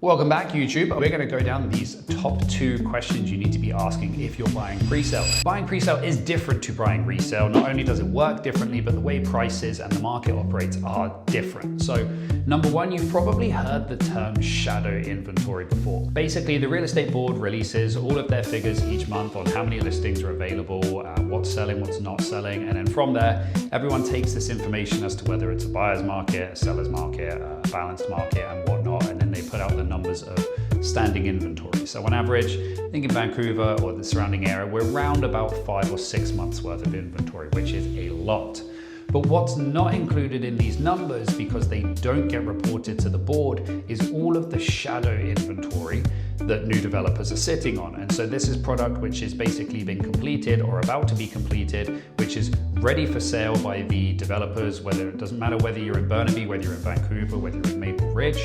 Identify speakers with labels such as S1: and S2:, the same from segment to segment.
S1: Welcome back, YouTube. We're going to go down these top 2 questions you need to be asking if you're buying pre-sale. Buying pre-sale is different to buying resale. Not only does it work differently, but the way prices and the market operates are different. So, number 1, you've probably heard the term shadow inventory before. Basically, the real estate board releases all of their figures each month on how many listings are available, what's selling, what's not selling, and then from there, everyone takes this information as to whether it's a buyer's market, a seller's market, a balanced market, and whatnot, and then they put out the numbers of standing inventory. So on average, I think in Vancouver or the surrounding area, we're around about 5 or 6 months worth of inventory, which is a lot. But what's not included in these numbers, because they don't get reported to the board, is all of the shadow inventory that new developers are sitting on. And so this is product which is basically been completed or about to be completed, which is ready for sale by the developers, whether it doesn't matter whether you're in Burnaby, whether you're in Vancouver, whether you're in Maple Ridge,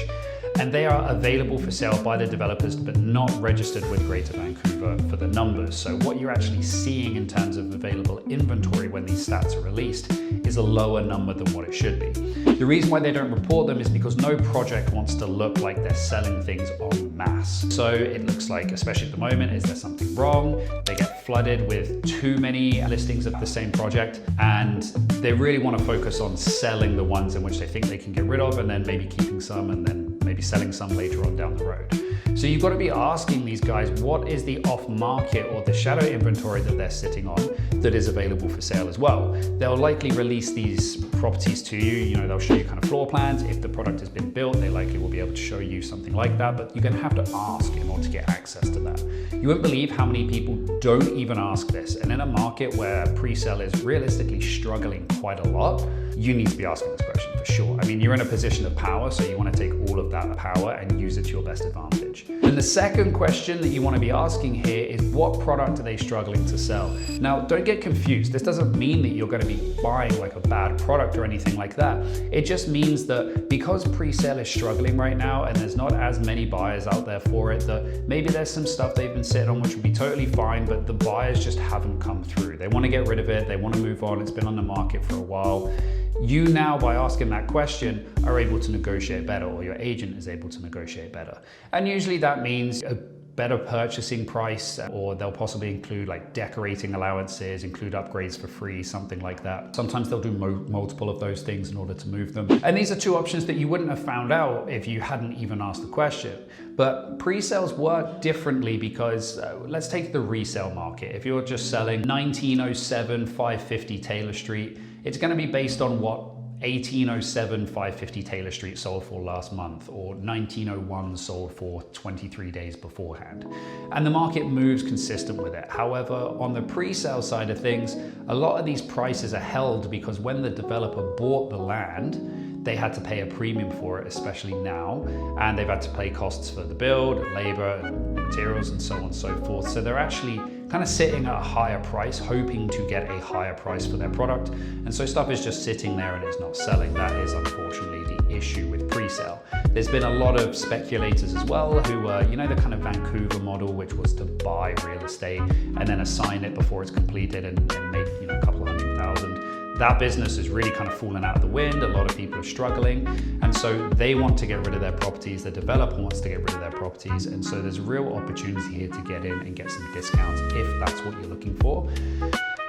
S1: and they are available for sale by the developers, but not registered with Greater Vancouver for the numbers. So what you're actually seeing in terms of available inventory when these stats are released is a lower number than what it should be. The reason why they don't report them is because no project wants to look like they're selling things en masse. So it looks like, especially at the moment, is there something wrong? They get flooded with too many listings of the same project, and they really want to focus on selling the ones in which they think they can get rid of, and then maybe keeping some, and then maybe selling some later on down the road. So you've got to be asking these guys, what is the off-market or the shadow inventory that they're sitting on that is available for sale as well? They'll likely release these properties to you. They'll show you kind of floor plans. If the product has been built, they likely will be able to show you something like that, but you're going to have to ask in order to get access to that. You won't believe how many people don't even ask this. And in a market where pre-sale is realistically struggling quite a lot, you need to be asking this question for sure. I mean, you're in a position of power, so you want to take all of that power and use it to your best advantage. And the second question that you want to be asking here is, what product are they struggling to sell? Now, don't get confused. This doesn't mean that you're going to be buying like a bad product or anything like that. It just means that because pre-sale is struggling right now and there's not as many buyers out there for it, that maybe there's some stuff they've been sitting on which would be totally fine, but the buyers just haven't come through. They want to get rid of it. They want to move on. It's been on the market for a while. You now, by asking that question, are able to negotiate better, or your agent is able to negotiate better. And usually that means a better purchasing price, or they'll possibly include like decorating allowances, include upgrades for free, something like that. Sometimes they'll do multiple of those things in order to move them. And these are 2 options that you wouldn't have found out if you hadn't even asked the question. But pre-sales work differently because let's take the resale market. If you're just selling 1907 550 Taylor Street, it's going to be based on what 1807 550 Taylor Street sold for last month, or 1901 sold for 23 days beforehand. And the market moves consistent with it. However, on the pre-sale side of things, a lot of these prices are held because when the developer bought the land, they had to pay a premium for it, especially now, and they've had to pay costs for the build, labor, and materials, and so on and so forth. So they're actually kind of sitting at a higher price, hoping to get a higher price for their product. And so stuff is just sitting there and it's not selling. That is unfortunately the issue with pre-sale. There's been a lot of speculators as well who were, the kind of Vancouver model, which was to buy real estate and then assign it before it's completed and make, a couple of $100,000. That business is really kind of fallen out of the wind. A lot of people are struggling. And so they want to get rid of their properties. The developer wants to get rid of their properties. And so there's a real opportunity here to get in and get some discounts if that's what you're looking for.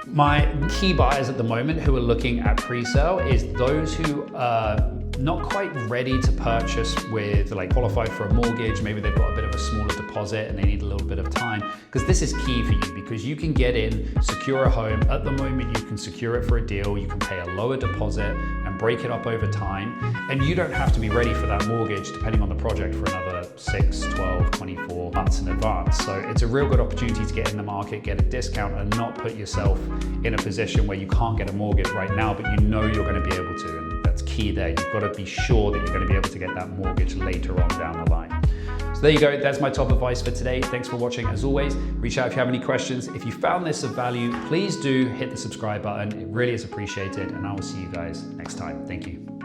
S1: My key buyers at the moment who are looking at pre-sale is those who are not quite ready to purchase with qualify for a mortgage. Maybe they've got a bit of a smaller deposit and they need a little bit of time, because this is key for you, because you can get in, secure a home. At the moment, you can secure it for a deal. You can pay a lower deposit and break it up over time. And you don't have to be ready for that mortgage, depending on the project, for another 6, 12, 24 months in advance. So it's a real good opportunity to get in the market, get a discount, and not put yourself in a position where you can't get a mortgage right now, but you're going to be able to. And that's key there. You've got to be sure that you're going to be able to get that mortgage later on down the line. So there you go. That's my top advice for today. Thanks for watching. As always, reach out if you have any questions. If you found this of value, please do hit the subscribe button. It really is appreciated. And I will see you guys next time. Thank you.